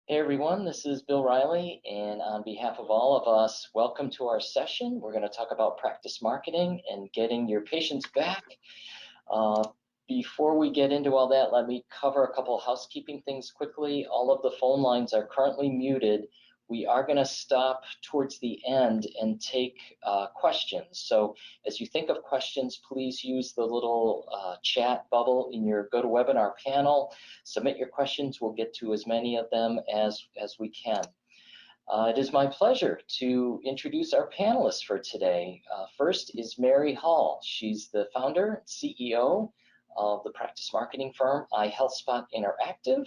Hey everyone, this is Bill Riley, and on behalf of all of us, welcome to our session. We're going to talk about practice marketing and getting your patients back. Uh, Before we get into all that, let me cover a couple of housekeeping things quickly. All of the phone lines are currently muted. We are going to stop towards the end and take questions. So as you think of questions, please use the little chat bubble in your GoToWebinar panel. Submit your questions. We'll get to as many of them as we can. It is my pleasure to introduce our panelists for today. First is Mary Hall. She's the founder and CEO of the practice marketing firm iHealthSpot Interactive,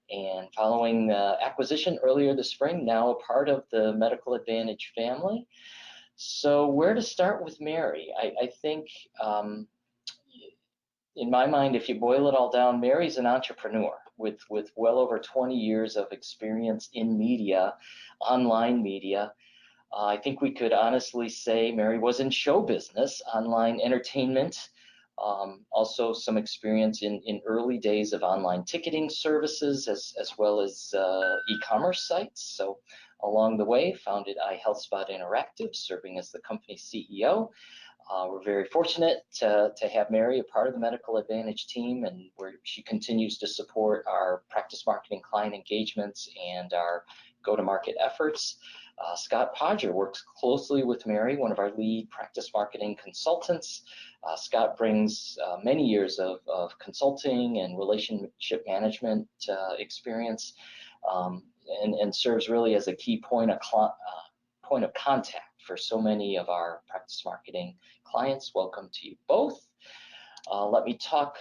and following acquisition earlier this spring, now a part of the Medical Advantage family. So where to start with Mary? I think in my mind, if you boil it all down, Mary's an entrepreneur with well over 20 years of experience in media, online media. I think we could honestly say Mary was in show business, online entertainment, also some experience in early days of online ticketing services as well as e-commerce sites. So along the way, founded iHealthSpot Interactive, serving as the company's CEO. We're very fortunate to have Mary a part of the Medical Advantage team, and where she continues to support our practice marketing client engagements and our go-to-market efforts. Scott Podger works closely with Mary, one of our lead practice marketing consultants. Scott brings many years of consulting and relationship management experience, and serves really as a key point of contact for so many of our practice marketing clients. Welcome to you both. Let me talk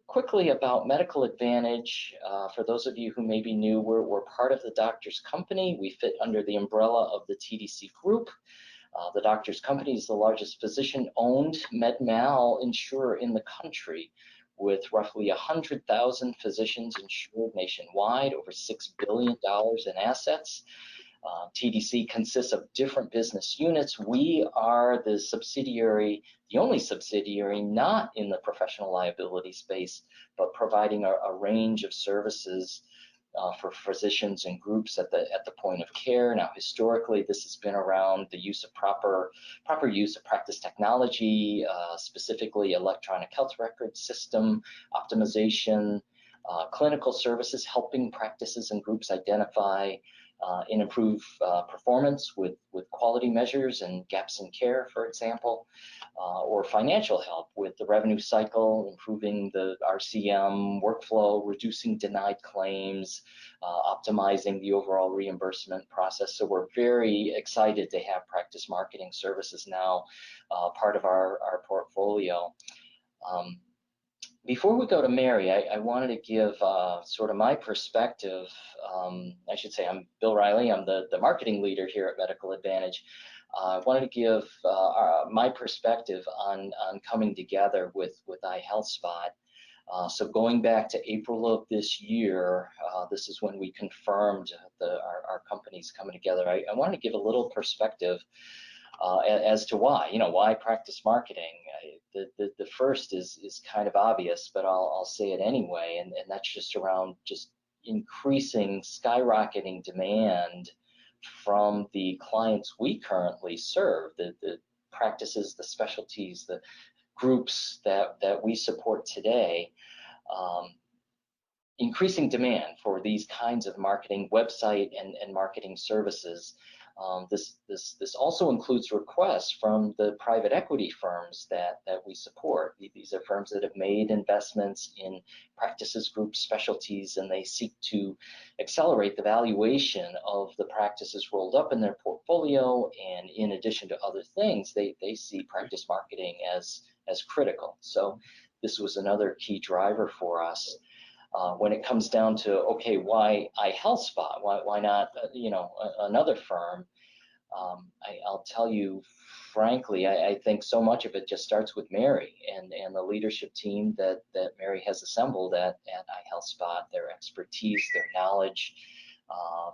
quickly about Medical Advantage. For those of you who may be new, we're part of the Doctors Company. We fit under the umbrella of the TDC Group. The Doctors Company is the largest physician-owned med-mal insurer in the country, with roughly 100,000 physicians insured nationwide, over $6 billion in assets. TDC consists of different business units. We are the subsidiary, the only subsidiary not in the professional liability space, but providing a range of services for physicians and groups at the point of care. Now, historically, this has been around the use of proper use of practice technology, specifically electronic health record system optimization, clinical services, helping practices and groups identify and improve performance with quality measures and gaps in care, for example, or financial help with the revenue cycle, improving the RCM workflow, reducing denied claims, optimizing the overall reimbursement process. So we're very excited to have practice marketing services now part of our portfolio. Before we go to Mary, I wanted to give sort of my perspective. I should say I'm Bill Riley. I'm the marketing leader here at Medical Advantage. I wanted to give my perspective on coming together with iHealthSpot. So going back to April of this year, this is when we confirmed our companies coming together. I wanted to give a little perspective as to why practice marketing. The first is kind of obvious, but I'll say it anyway, and that's just around just increasing, skyrocketing demand from the clients we currently serve, the practices, the specialties, the groups that we support today. Increasing demand for these kinds of marketing website and marketing services. This also includes requests from the private equity firms that we support. These are firms that have made investments in practices, groups, specialties, and they seek to accelerate the valuation of the practices rolled up in their portfolio. And in addition to other things, they see practice marketing as critical. So this was another key driver for us. When it comes down to, okay, why iHealthSpot? Why not, another firm? I'll tell you, frankly, I think so much of it just starts with Mary and the leadership team that Mary has assembled at iHealthSpot, their expertise, their knowledge,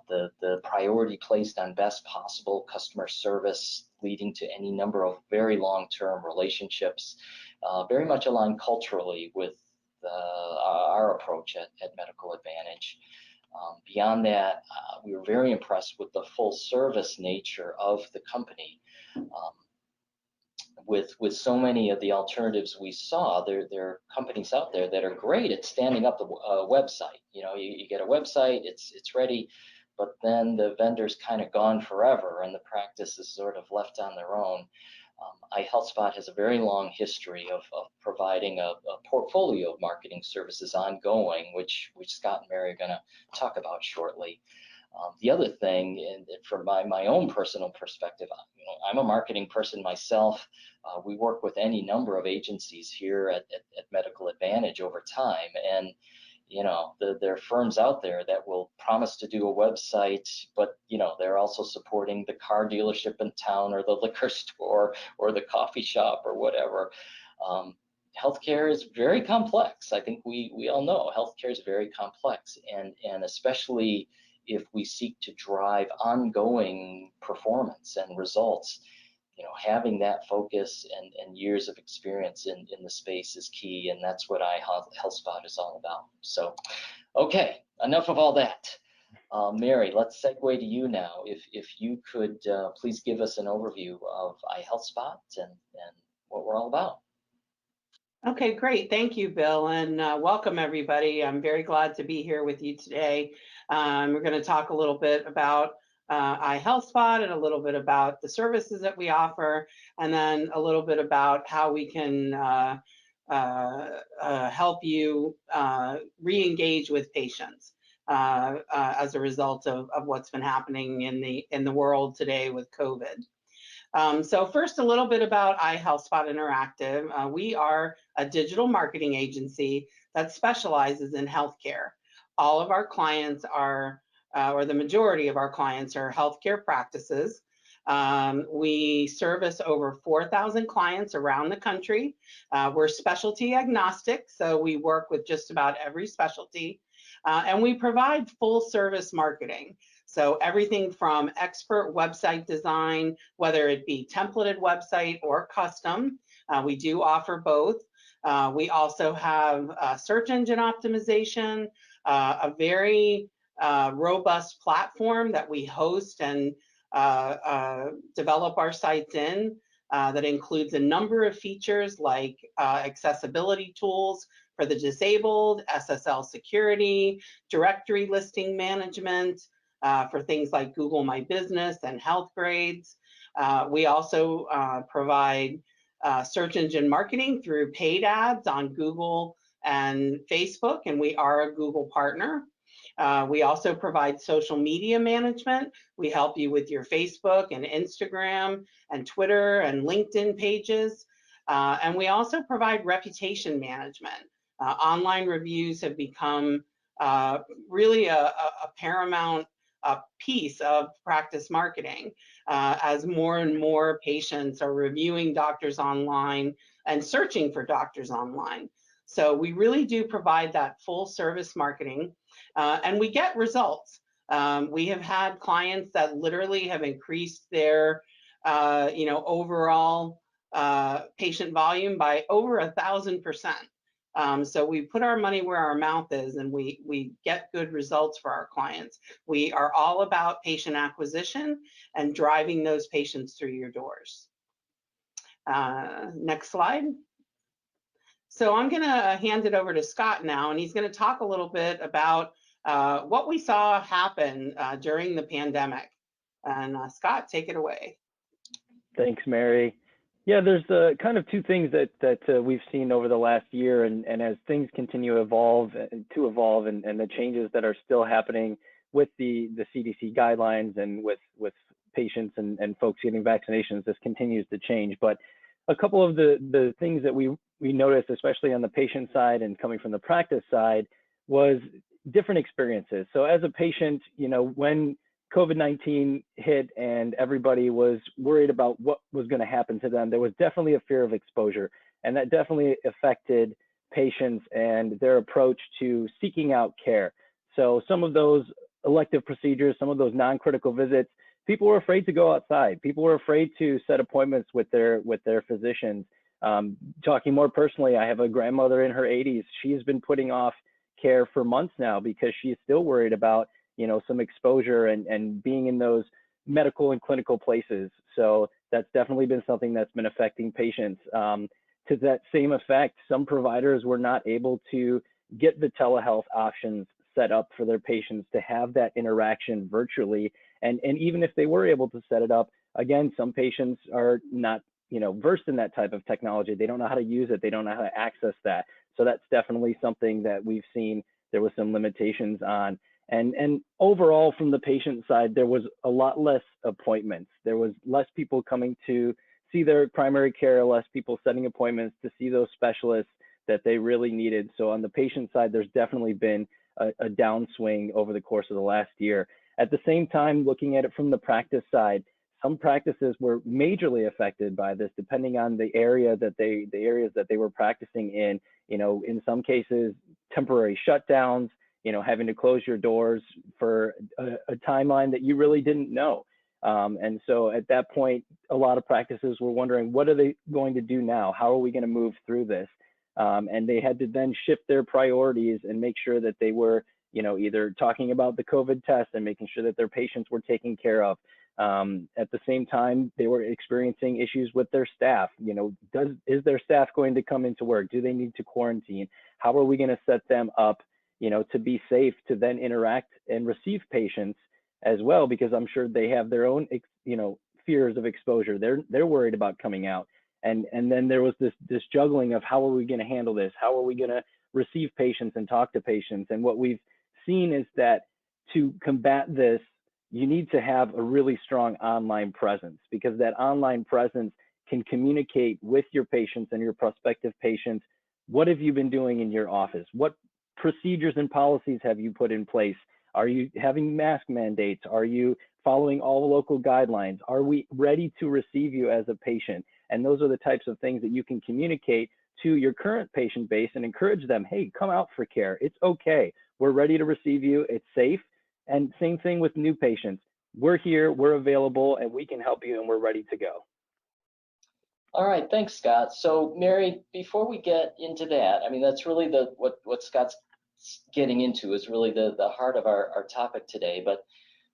the priority placed on best possible customer service, leading to any number of very long-term relationships, very much aligned culturally with our approach at Medical Advantage. Beyond that, we were very impressed with the full service nature of the company. With so many of the alternatives we saw, there are companies out there that are great at standing up a website. You get a website, it's ready, but then the vendor's kind of gone forever and the practice is sort of left on their own. iHealthSpot has a very long history of providing a portfolio of marketing services ongoing, which Scott and Mary are going to talk about shortly. The other thing, and from my own personal perspective, I'm a marketing person myself. We work with any number of agencies here at Medical Advantage over time, and there are firms out there that will promise to do a website, but they're also supporting the car dealership in town or the liquor store or the coffee shop or whatever. Healthcare is very complex. I think we all know healthcare is very complex, and especially if we seek to drive ongoing performance and results, having that focus and years of experience in the space is key, and that's what iHealthSpot is all about. So, okay, enough of all that. Mary, let's segue to you now. If you could please give us an overview of iHealthSpot and what we're all about. Okay, great. Thank you, Bill, and welcome everybody. I'm very glad to be here with you today. We're going to talk a little bit about iHealthSpot and a little bit about the services that we offer, and then a little bit about how we can help you re-engage with patients as a result of what's been happening in the world today with COVID. So first, a little bit about iHealthSpot Interactive. We are a digital marketing agency that specializes in healthcare. All of our clients are, or the majority of our clients are healthcare practices. We service over 4,000 clients around the country. We're specialty agnostic, so we work with just about every specialty. And we provide full service marketing. So everything from expert website design, whether it be templated website or custom, we do offer both. We also have search engine optimization, a very robust platform that we host and develop our sites in that includes a number of features like accessibility tools for the disabled, SSL security, directory listing management, for things like Google My Business and health grades. We also provide search engine marketing through paid ads on Google and Facebook, and we are a Google partner. We also provide social media management. We help you with your Facebook and Instagram and Twitter and LinkedIn pages. And we also provide reputation management. Online reviews have become really a paramount piece of practice marketing as more and more patients are reviewing doctors online and searching for doctors online. So we really do provide that full service marketing, and we get results. We have had clients that literally have increased their overall patient volume by over 1,000%. So we put our money where our mouth is, and we get good results for our clients. We are all about patient acquisition and driving those patients through your doors. Next slide. So I'm going to hand it over to Scott now, and he's going to talk a little bit about what we saw happen during the pandemic. And Scott, take it away. Thanks, Mary. Yeah, there's kind of two things that we've seen over the last year, and as things continue to evolve and the changes that are still happening with the CDC guidelines and with patients and folks getting vaccinations, this continues to change. But a couple of the things that we noticed, especially on the patient side and coming from the practice side, was different experiences. So as a patient, when COVID-19 hit and everybody was worried about what was going to happen to them, there was definitely a fear of exposure, and that definitely affected patients and their approach to seeking out care. So some of those elective procedures, some of those non-critical visits, people were afraid to go outside. People were afraid to set appointments with their physicians. Talking more personally, I have a grandmother in her 80s. She has been putting off care for months now because she's still worried about, some exposure and being in those medical and clinical places. So that's definitely been something that's been affecting patients. To that same effect, some providers were not able to get the telehealth options set up for their patients to have that interaction virtually. And even if they were able to set it up, again, some patients are not, versed in that type of technology. They don't know how to use it. They don't know how to access that. So that's definitely something that we've seen there was some limitations on. And overall, from the patient side, there was a lot less appointments. There was less people coming to see their primary care, less people setting appointments to see those specialists that they really needed. So on the patient side, there's definitely been a downswing over the course of the last year. At the same time, looking at it from the practice side, some practices were majorly affected by this, depending on the areas that they were practicing in. In some cases, temporary shutdowns, having to close your doors for a timeline that you really didn't know. And so at that point, a lot of practices were wondering, what are they going to do now? How are we going to move through this? And they had to then shift their priorities and make sure that they were, either talking about the COVID test and making sure that their patients were taken care of. At the same time, they were experiencing issues with their staff. Is their staff going to come into work? Do they need to quarantine? How are we going to set them up, to be safe, to then interact and receive patients as well? Because I'm sure they have their own, fears of exposure. They're worried about coming out. And then there was this juggling of how are we going to handle this? How are we going to receive patients and talk to patients? And what we've seen is that to combat this, you need to have a really strong online presence, because that online presence can communicate with your patients and your prospective patients. What have you been doing in your office? What procedures and policies have you put in place? Are you having mask mandates? Are you following all the local guidelines? Are we ready to receive you as a patient? And those are the types of things that you can communicate to your current patient base and encourage them, hey, come out for care. It's okay. We're ready to receive you. It's safe. And same thing with new patients. We're here, we're available, and we can help you, and we're ready to go. All right, thanks, Scott. So, Mary, before we get into that, I mean, that's really what Scott's getting into is really the heart of our topic today. But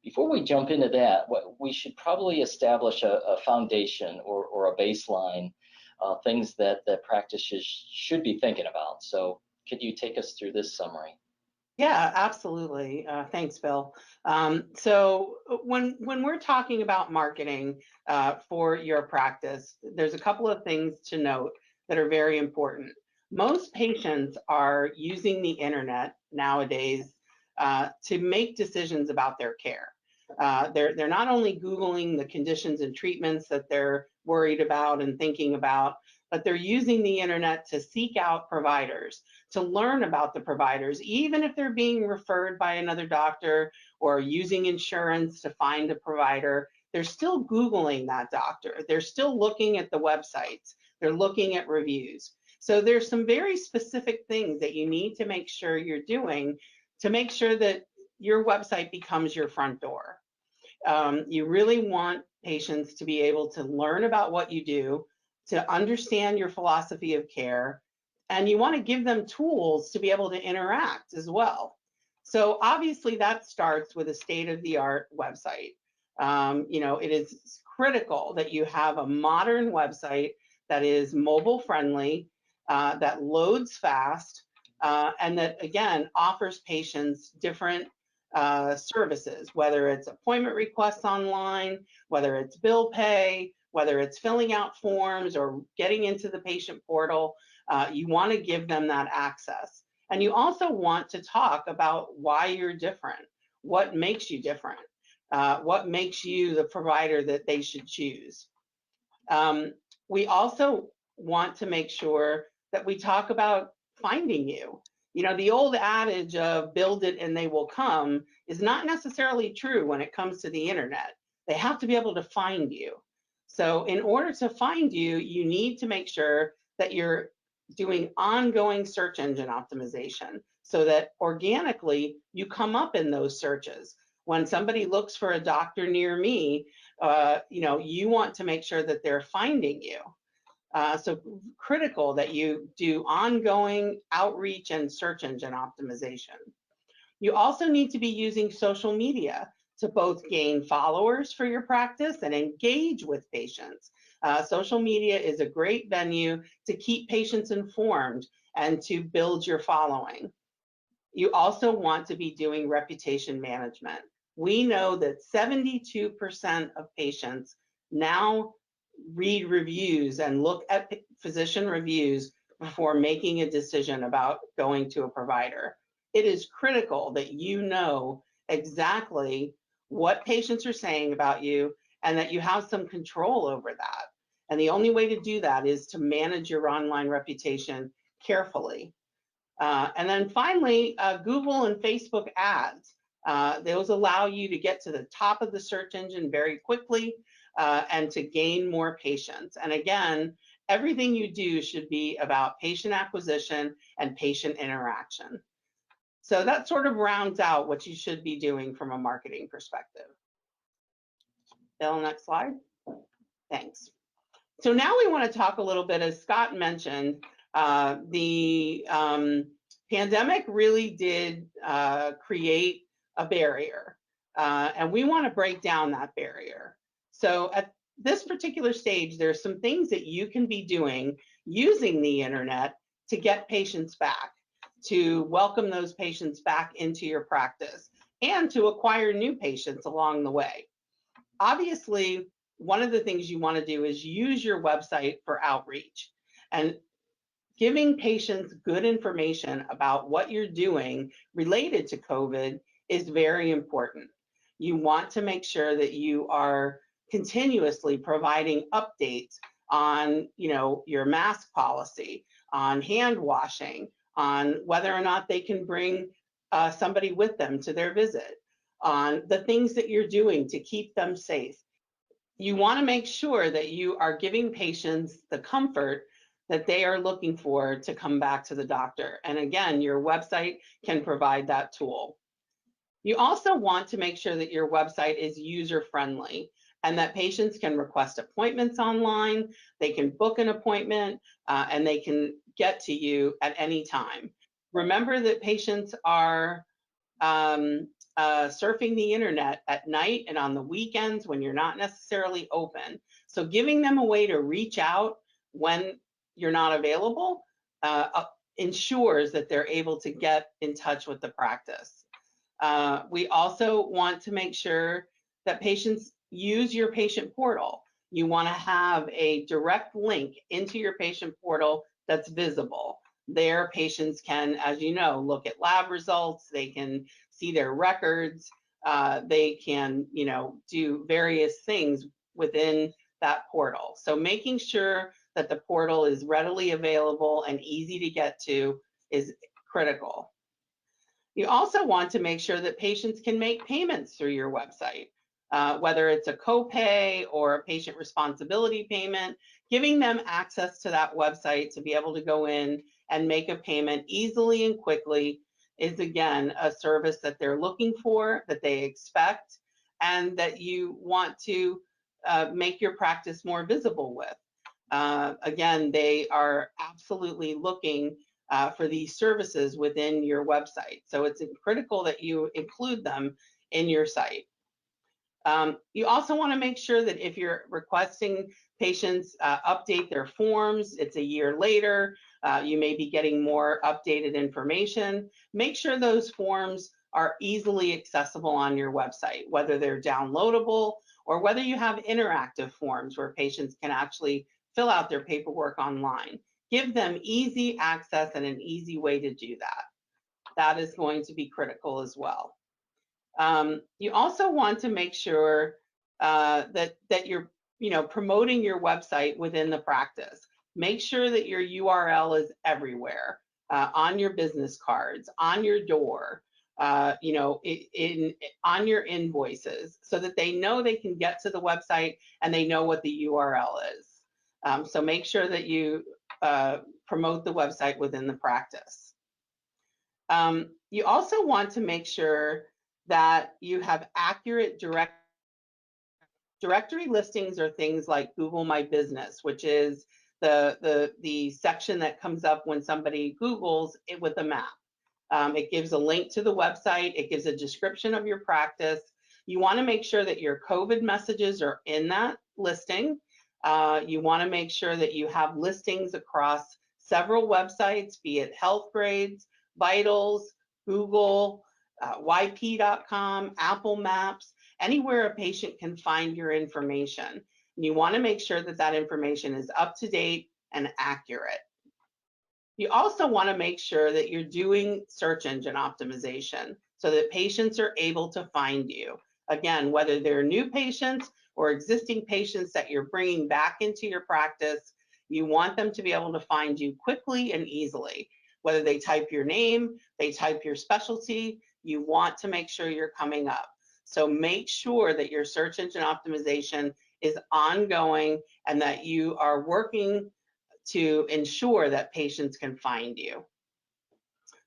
before we jump into that, we should probably establish a foundation or a baseline, things that practices should be thinking about. So, could you take us through this summary? Yeah, absolutely. Thanks, Bill. So when we're talking about marketing for your practice, there's a couple of things to note that are very important. Most patients are using the internet nowadays to make decisions about their care. They're not only Googling the conditions and treatments that they're worried about and thinking about, but they're using the internet to seek out providers, to learn about the providers, even if they're being referred by another doctor or using insurance to find a provider. They're still Googling that doctor. They're still looking at the websites. They're looking at reviews. So there's some very specific things that you need to make sure you're doing to make sure that your website becomes your front door. You really want patients to be able to learn about what you do, to understand your philosophy of care, and you want to give them tools to be able to interact as well. So obviously that starts with a state-of-the-art website. It is critical that you have a modern website that is mobile friendly, that loads fast, and that, again, offers patients different services, whether it's appointment requests online, whether it's bill pay, whether it's filling out forms or getting into the patient portal. You want to give them that access. And you also want to talk about why you're different, what makes you different, what makes you the provider that they should choose. We also want to make sure that we talk about finding you. The old adage of build it and they will come is not necessarily true when it comes to the internet. They have to be able to find you. So in order to find you, you need to make sure that you're doing ongoing search engine optimization so that organically you come up in those searches. When somebody looks for a doctor near me, you want to make sure that they're finding you. So critical that you do ongoing outreach and search engine optimization. You also need to be using social media to both gain followers for your practice and engage with patients. Social media is a great venue to keep patients informed and to build your following. You also want to be doing reputation management. We know that 72% of patients now read reviews and look at physician reviews before making a decision about going to a provider. It is critical that you know exactly what patients are saying about you and that you have some control over that. And the only way to do that is to manage your online reputation carefully. And then finally, Google and Facebook ads. Those allow you to get to the top of the search engine very quickly and to gain more patients. And again, everything you do should be about patient acquisition and patient interaction. So that sort of rounds out what you should be doing from a marketing perspective. Bill, next slide. Thanks. So now we want to talk a little bit, as Scott mentioned, the pandemic really did create a barrier, and we want to break down that barrier. So at this particular stage, there's some things that you can be doing using the internet to get patients back, to welcome those patients back into your practice, and to acquire new patients along the way. Obviously, one of the things you want to do is use your website for outreach, and giving patients good information about what you're doing related to COVID is very important. You want to make sure that you are continuously providing updates on, your mask policy, on hand washing, on whether or not they can bring somebody with them to their visit, on the things that you're doing to keep them safe. You want to make sure that you are giving patients the comfort that they are looking for to come back to the doctor. And again, your website can provide that tool. You also want to make sure that your website is user-friendly and that patients can request appointments online, they can book an appointment, and they can get to you at any time. Remember that patients are surfing the internet at night and on the weekends when you're not necessarily open. So giving them a way to reach out when you're not available ensures that they're able to get in touch with the practice. We also want to make sure that patients use your patient portal. You want to have a direct link into your patient portal that's visible. There, patients can, as you know, look at lab results, they can see their records, they can, do various things within that portal. So making sure that the portal is readily available and easy to get to is critical. You also want to make sure that patients can make payments through your website, whether it's a copay or a patient responsibility payment. Giving them access to that website to be able to go in and make a payment easily and quickly is, again, a service that they're looking for, that they expect, and that you want to make your practice more visible with. Again, they are absolutely looking for these services within your website. So it's critical that you include them in your site. You also want to make sure that if you're requesting patients update their forms, it's a year later, you may be getting more updated information. Make sure those forms are easily accessible on your website, whether they're downloadable or whether you have interactive forms where patients can actually fill out their paperwork online. Give them easy access and an easy way to do that. That is going to be critical as well. You also want to make sure that you're promoting your website within the practice. Make sure that your URL is everywhere, on your business cards, on your door, on your invoices, so that they know they can get to the website and they know what the URL is. So make sure that you promote the website within the practice. You also want to make sure that you have accurate directory listings, or things like Google My Business, which is the section that comes up when somebody Googles it with a map. It gives a link to the website. It gives a description of your practice. You want to make sure that your COVID messages are in that listing. You want to make sure that you have listings across several websites, be it Healthgrades, Vitals, Google, yp.com, Apple Maps, anywhere a patient can find your information. And you want to make sure that that information is up to date and accurate. You also want to make sure that you're doing search engine optimization so that patients are able to find you. Again, whether they're new patients or existing patients that you're bringing back into your practice, you want them to be able to find you quickly and easily. Whether they type your name, they type your specialty, you want to make sure you're coming up. So make sure that your search engine optimization is ongoing and that you are working to ensure that patients can find you.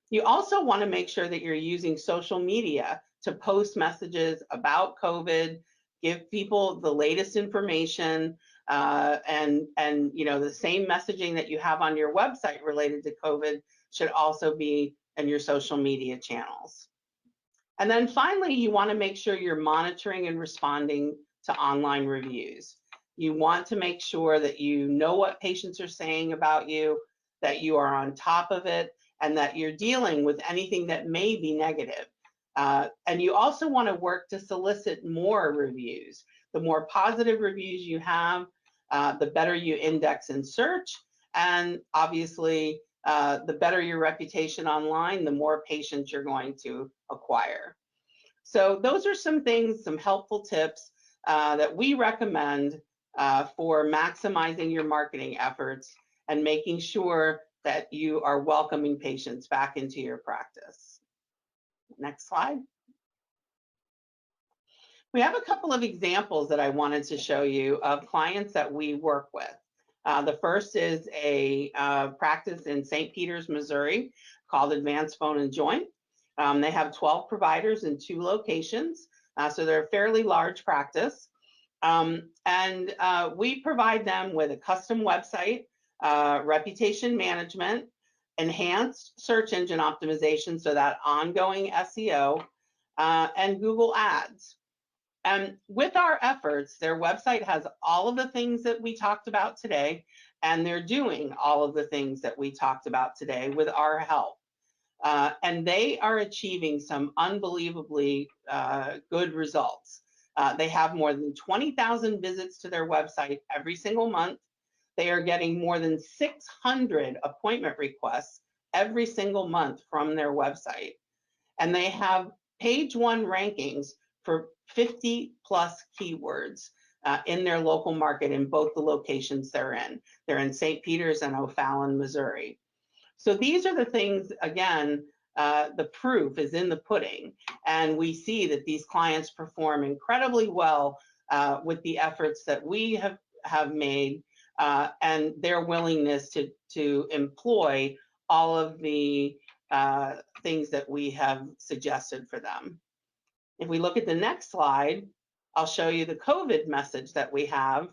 You also want to make sure that you're using social media to post messages about COVID, give people the latest information, and you know, the same messaging that you have on your website related to COVID should also be in your social media channels. And then finally, you want to make sure you're monitoring and responding to online reviews. You want to make sure that you know what patients are saying about you, that you are on top of it, and that you're dealing with anything that may be negative. And you also want to work to solicit more reviews. The more positive reviews you have, the better you index in search, and obviously, the better your reputation online, the more patients you're going to acquire. So those are some things, some helpful tips that we recommend for maximizing your marketing efforts and making sure that you are welcoming patients back into your practice. Next slide. We have a couple of examples that I wanted to show you of clients that we work with. The first is a practice in St. Peters, Missouri, called Advanced Bone and Joint. They have 12 providers in 2 locations, so they're a fairly large practice. We provide them with a custom website, reputation management, enhanced search engine optimization, so that ongoing SEO, and Google Ads. And with our efforts, their website has all of the things that we talked about today, and they're doing all of the things that we talked about today with our help. And they are achieving some unbelievably good results. They have more than 20,000 visits to their website every single month. They are getting more than 600 appointment requests every single month from their website. And they have page 1 rankings for 50 plus keywords in their local market in both the locations they're in. They're in St. Peters and O'Fallon, Missouri. So these are the things, again, the proof is in the pudding. And we see that these clients perform incredibly well with the efforts that we have made and their willingness to employ all of the things that we have suggested for them. If we look at the next slide, I'll show you the COVID message that we have.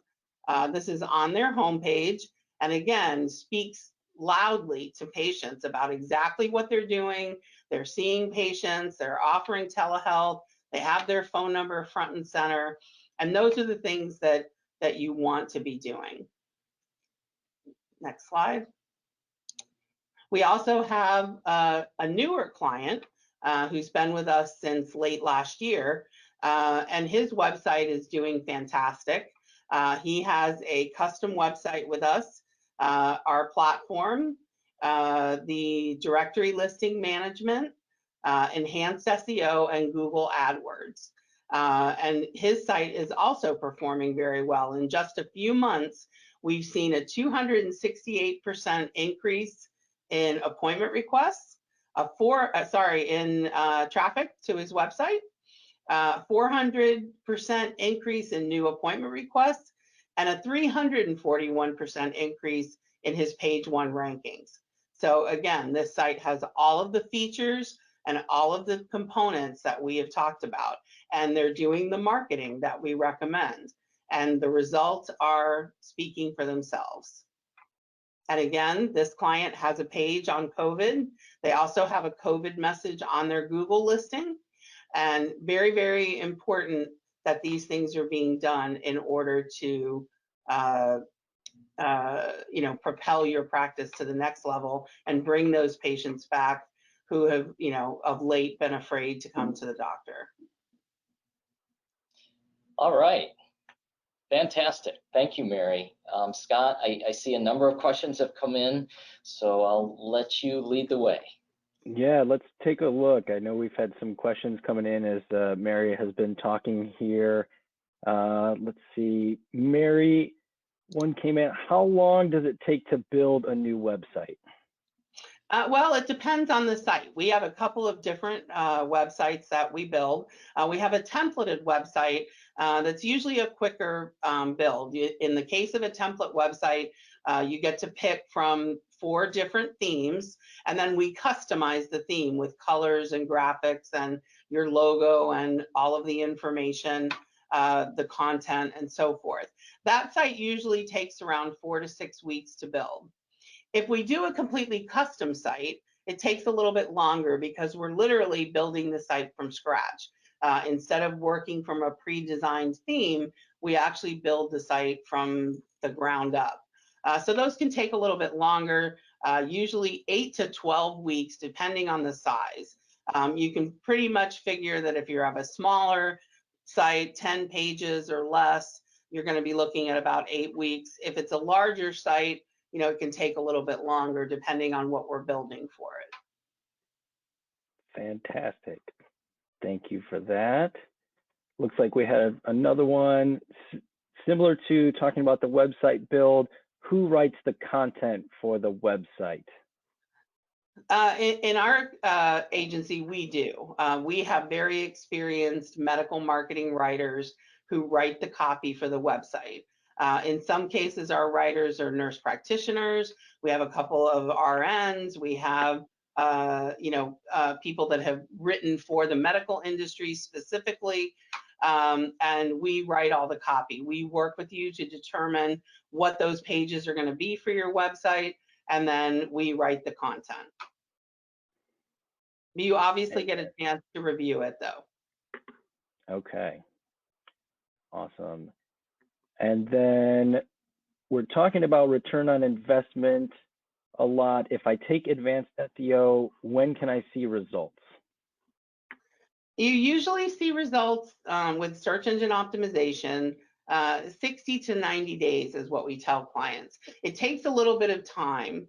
This is on their homepage, and again, speaks loudly to patients about exactly what they're doing. They're seeing patients, they're offering telehealth, they have their phone number front and center, and those are the things that you want to be doing. Next slide. We also have a newer client who's been with us since late last year, and his website is doing fantastic. He has a custom website with us, our platform, the directory listing management, enhanced SEO, and Google AdWords. And his site is also performing very well. In just a few months, we've seen a 268% increase in appointment requests, in traffic to his website, 400% increase in new appointment requests, and a 341% increase in his page 1 rankings. So again, this site has all of the features and all of the components that we have talked about, and they're doing the marketing that we recommend, and the results are speaking for themselves. And again, this client has a page on COVID. They also have a COVID message on their Google listing. And very, very important that these things are being done in order to propel your practice to the next level and bring those patients back who have, of late been afraid to come to the doctor. All right. Fantastic. Thank you, Mary. Scott, I see a number of questions have come in, so I'll let you lead the way. Yeah, let's take a look. I know we've had some questions coming in as Mary has been talking here. Let's see. Mary, one came in. How long does it take to build a new website? Well, it depends on the site. We have a couple of different websites that we build. We have a templated website that's usually a quicker build. In the case of a template website, you get to pick from 4 different themes, and then we customize the theme with colors and graphics and your logo and all of the information, the content, and so forth. That site usually takes around 4 to 6 weeks to build. If we do a completely custom site, it takes a little bit longer because we're literally building the site from scratch. Instead of working from a pre-designed theme, we actually build the site from the ground up. So those can take a little bit longer, usually 8 to 12 weeks, depending on the size. You can pretty much figure that if you have a smaller site, 10 pages or less, you're going to be looking at about 8 weeks. If it's a larger site, it can take a little bit longer depending on what we're building for it. Fantastic. Thank you for that. Looks like we have another one similar to talking about the website build. Who writes the content for the website? In our agency, we do. We have very experienced medical marketing writers who write the copy for the website. In some cases, our writers are nurse practitioners. We have a couple of RNs. We have people that have written for the medical industry specifically, and we write all the copy. We work with you to determine what those pages are going to be for your website, and then we write the content. You obviously get a chance to review it, though. Okay. Awesome. And then we're talking about return on investment a lot. If I take advanced SEO, when can I see results? You usually see results with search engine optimization. 60 to 90 days is what we tell clients. It takes a little bit of time.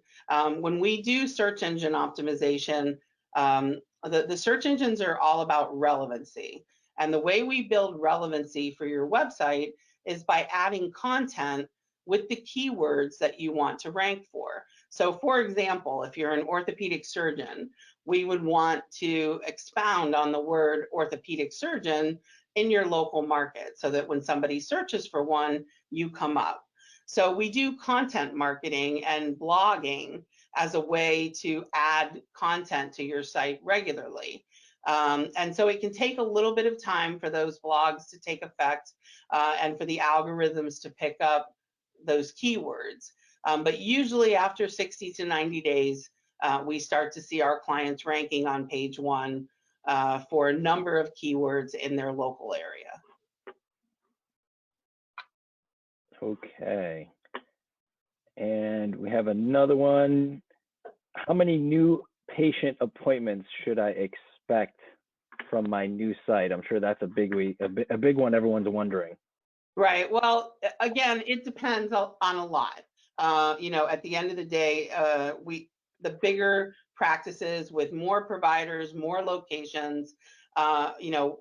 When we do search engine optimization, the search engines are all about relevancy. And the way we build relevancy for your website is by adding content with the keywords that you want to rank for. So for example, if you're an orthopedic surgeon, we would want to expound on the word orthopedic surgeon in your local market so that when somebody searches for one, you come up. So we do content marketing and blogging as a way to add content to your site regularly. And so it can take a little bit of time for those blogs to take effect and for the algorithms to pick up those keywords. But usually after 60 to 90 days, we start to see our clients ranking on page 1 for a number of keywords in their local area. Okay. And we have another one. How many new patient appointments should I expect from my new site? I'm sure that's a big one everyone's wondering. Right. Well, again, it depends on a lot. At the end of the day, the bigger practices with more providers, more locations,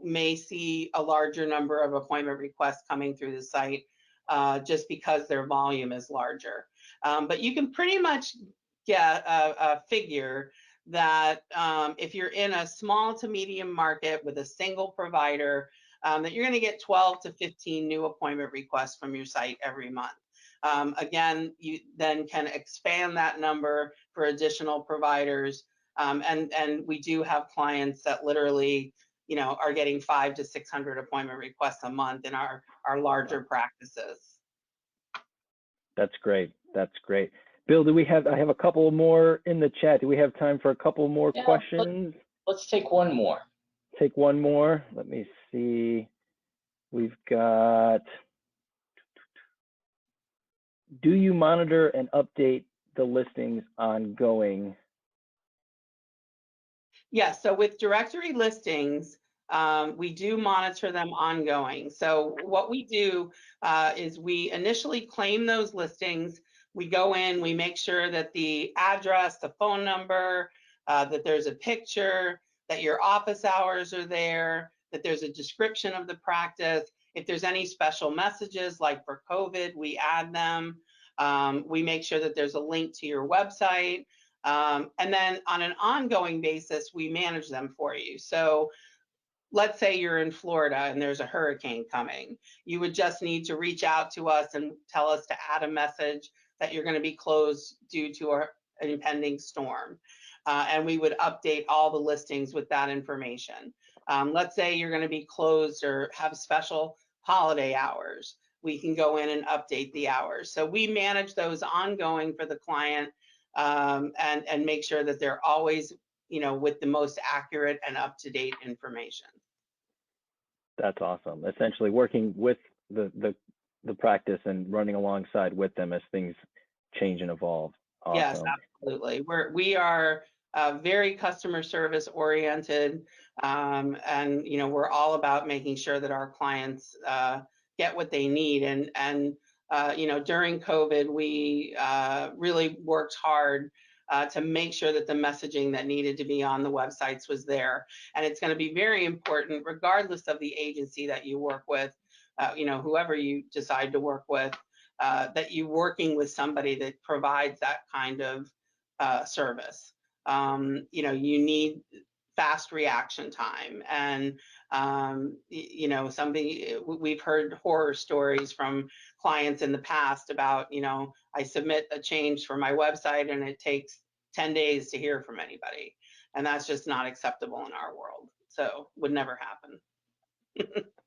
may see a larger number of appointment requests coming through the site just because their volume is larger. But you can pretty much get a figure that if you're in a small to medium market with a single provider, that you're going to get 12 to 15 new appointment requests from your site every month. Again, you then can expand that number for additional providers. And we do have clients that literally, are getting 500 to 600 appointment requests a month in our larger practices. That's great. That's great. Bill, I have a couple more in the chat. Do we have time for a couple more questions? Let's take one more. Take one more. Let me see. We've got, do you monitor and update the listings ongoing? Yes, so with directory listings, we do monitor them ongoing. So what we do is we initially claim those listings. We go in, we make sure that the address, the phone number, that there's a picture, that your office hours are there, that there's a description of the practice. If there's any special messages, like for COVID, we add them. We make sure that there's a link to your website. And then on an ongoing basis, we manage them for you. So let's say you're in Florida and there's a hurricane coming. You would just need to reach out to us and tell us to add a message that you're going to be closed due to an impending storm. And we would update all the listings with that information. Let's say you're going to be closed or have special holiday hours. We can go in and update the hours. So we manage those ongoing for the client, and make sure that they're always, with the most accurate and up-to-date information. That's awesome. Essentially working with the practice and running alongside with them as things change and evolve. Awesome. Yes, absolutely. We are very customer service oriented, and we're all about making sure that our clients get what they need. And during COVID, we really worked hard to make sure that the messaging that needed to be on the websites was there. And it's going to be very important, regardless of the agency that you work with, whoever you decide to work with, that you're working with somebody that provides that kind of service. You need fast reaction time, and we've heard horror stories from clients in the past about, I submit a change for my website and it takes 10 days to hear from anybody, and that's just not acceptable in our world. So would never happen.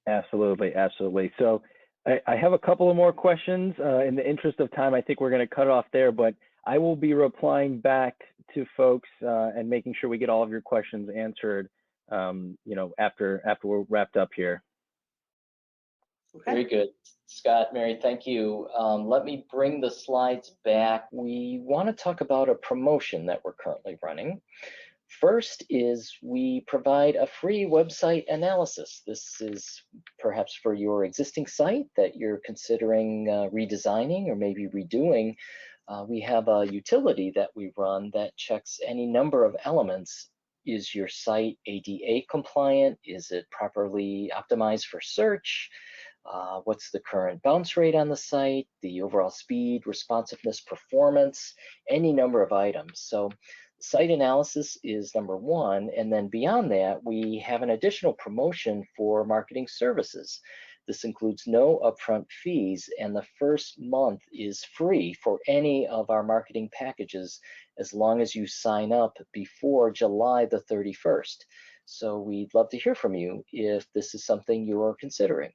Absolutely, absolutely. So I have a couple of more questions. In the interest of time, I think we're going to cut it off there, but I will be replying back to folks and making sure we get all of your questions answered, after we're wrapped up here. Okay. Very good. Scott, Mary, thank you. Let me bring the slides back. We want to talk about a promotion that we're currently running. First is we provide a free website analysis. This is perhaps for your existing site that you're considering redesigning or maybe redoing. We have a utility that we run that checks any number of elements. Is your site ADA compliant? Is it properly optimized for search? What's the current bounce rate on the site, the overall speed, responsiveness, performance, any number of items. So site analysis is number one, and then beyond that, we have an additional promotion for marketing services. This includes no upfront fees, and the first month is free for any of our marketing packages as long as you sign up before July the 31st. So we'd love to hear from you if this is something you're considering.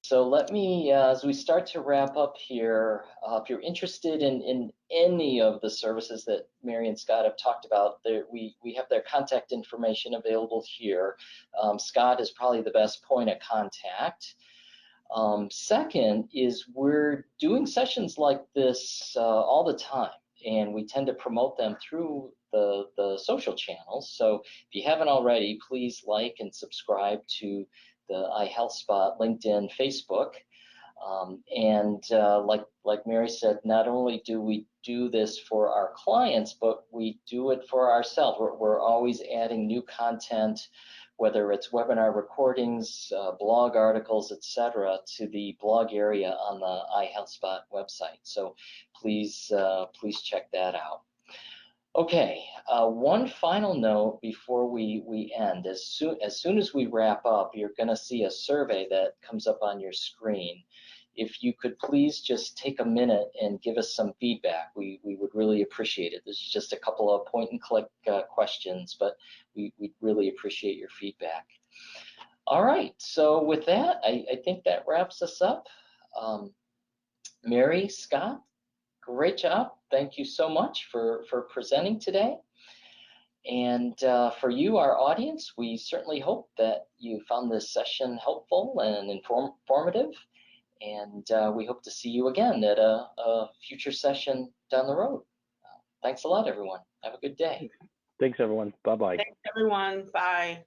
So let me, as we start to wrap up here, if you're interested in any of the services that Mary and Scott have talked about, we have their contact information available here. Scott is probably the best point of contact. Second is we're doing sessions like this all the time, and we tend to promote them through the social channels. So if you haven't already, please like and subscribe to the iHealthSpot, LinkedIn, Facebook. Like Mary said, not only do we do this for our clients, but we do it for ourselves. We're always adding new content, whether it's webinar recordings, blog articles, etc., to the blog area on the iHealthSpot website. So please check that out. Okay, one final note before we end. As soon as we wrap up, you're going to see a survey that comes up on your screen. If you could please just take a minute and give us some feedback, we would really appreciate it. This is just a couple of point-and-click questions, but we'd really appreciate your feedback. All right, so with that, I think that wraps us up. Mary, Scott, Great job. Thank you so much for presenting today. And for you, our audience, we certainly hope that you found this session helpful and informative. And we hope to see you again at a future session down the road. Thanks a lot, everyone. Have a good day. Thanks, everyone. Bye-bye. Thanks, everyone. Bye.